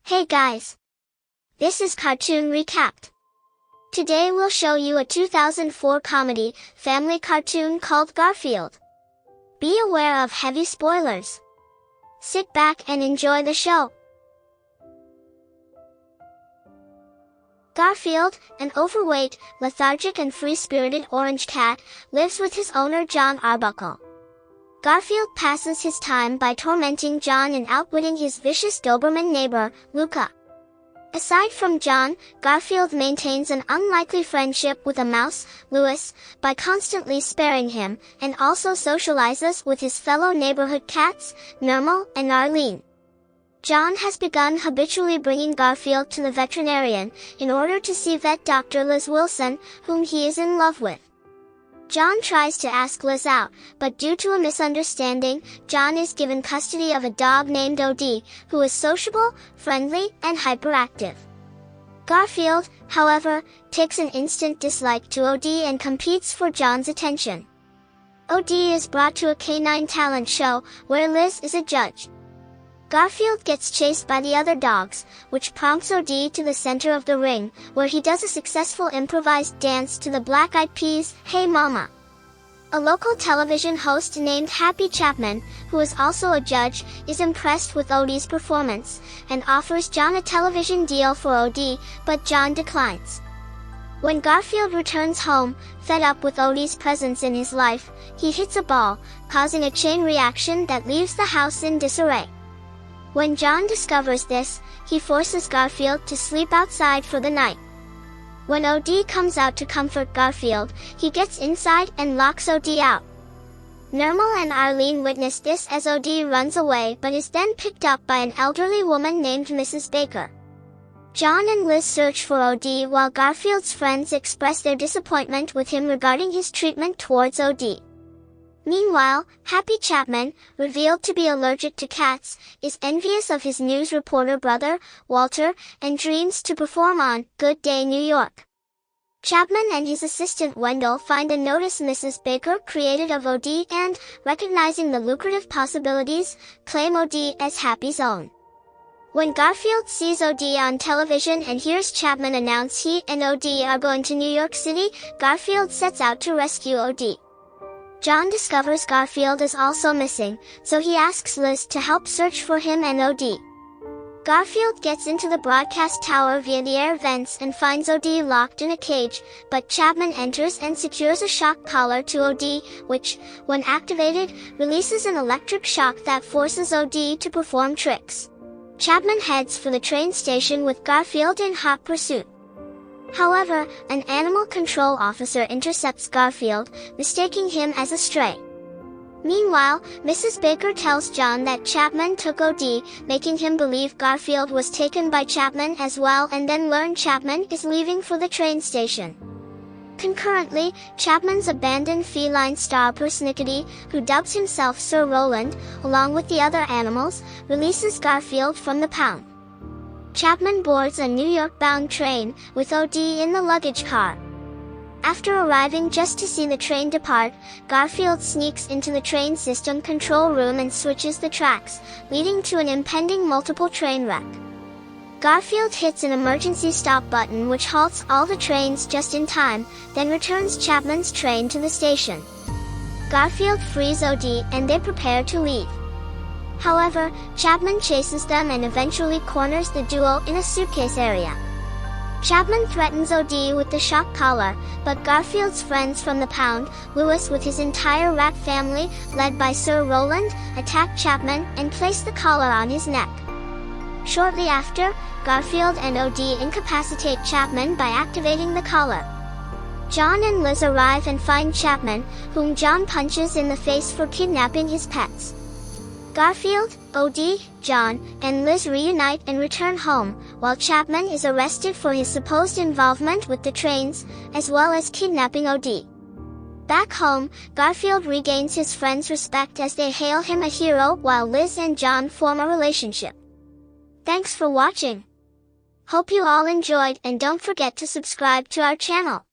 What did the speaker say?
Hey guys! This is Cartoon Recapped. Today we'll show you a 2004 comedy, family cartoon called Garfield. Be aware of heavy spoilers. Sit back and enjoy the show. Garfield, an overweight, lethargic and free-spirited orange cat, lives with his owner Jon Arbuckle. Garfield passes his time by tormenting Jon and outwitting his vicious Doberman neighbor, Luca. Aside from Jon, Garfield maintains an unlikely friendship with a mouse, Louis, by constantly sparing him, and also socializes with his fellow neighborhood cats, Nermal and Arlene. Jon has begun habitually bringing Garfield to the veterinarian, in order to see vet Dr. Liz Wilson, whom he is in love with. Jon tries to ask Liz out, but due to a misunderstanding, Jon is given custody of a dog named Odie, who is sociable, friendly, and hyperactive. Garfield, however, takes an instant dislike to Odie and competes for Jon's attention. Odie is brought to a canine talent show, where Liz is a judge. Garfield gets chased by the other dogs, which prompts Odie to the center of the ring, where he does a successful improvised dance to the Black Eyed Peas' Hey Mama. A local television host named Happy Chapman, who is also a judge, is impressed with Odie's performance, and offers Jon a television deal for Odie, but Jon declines. When Garfield returns home, fed up with Odie's presence in his life, he hits a ball, causing a chain reaction that leaves the house in disarray. When Jon discovers this, he forces Garfield to sleep outside for the night. When Odie comes out to comfort Garfield, he gets inside and locks Odie out. Nermal and Arlene witness this as Odie runs away but is then picked up by an elderly woman named Mrs. Baker. Jon and Liz search for Odie while Garfield's friends express their disappointment with him regarding his treatment towards Odie. Meanwhile, Happy Chapman, revealed to be allergic to cats, is envious of his news reporter brother, Walter, and dreams to perform on Good Day New York. Chapman and his assistant Wendell find a notice Mrs. Baker created of Odie and, recognizing the lucrative possibilities, claim Odie as Happy's own. When Garfield sees Odie on television and hears Chapman announce he and Odie are going to New York City, Garfield sets out to rescue Odie. Jon discovers Garfield is also missing, so he asks Liz to help search for him and Odie. Garfield gets into the broadcast tower via the air vents and finds Odie locked in a cage, but Chapman enters and secures a shock collar to Odie, which, when activated, releases an electric shock that forces Odie to perform tricks. Chapman heads for the train station with Garfield in hot pursuit. However, an animal control officer intercepts Garfield, mistaking him as a stray. Meanwhile, Mrs. Baker tells Jon that Chapman took Odie, making him believe Garfield was taken by Chapman as well, and then learn Chapman is leaving for the train station. Concurrently, Chapman's abandoned feline star Persnickety, who dubs himself Sir Roland, along with the other animals, releases Garfield from the pound. Chapman boards a New York-bound train, with Odie in the luggage car. After arriving just to see the train depart, Garfield sneaks into the train system control room and switches the tracks, leading to an impending multiple train wreck. Garfield hits an emergency stop button which halts all the trains just in time, then returns Chapman's train to the station. Garfield frees Odie and they prepare to leave. However, Chapman chases them and eventually corners the duo in a suitcase area. Chapman threatens Odie with the shock collar, but Garfield's friends from the pound, Louis with his entire rat family, led by Sir Roland, attack Chapman and place the collar on his neck. Shortly after, Garfield and Odie incapacitate Chapman by activating the collar. Jon and Liz arrive and find Chapman, whom Jon punches in the face for kidnapping his pets. Garfield, Odie, Jon, and Liz reunite and return home, while Chapman is arrested for his supposed involvement with the trains, as well as kidnapping Odie. Back home, Garfield regains his friends' respect as they hail him a hero while Liz and Jon form a relationship. Thanks for watching. Hope you all enjoyed and don't forget to subscribe to our channel.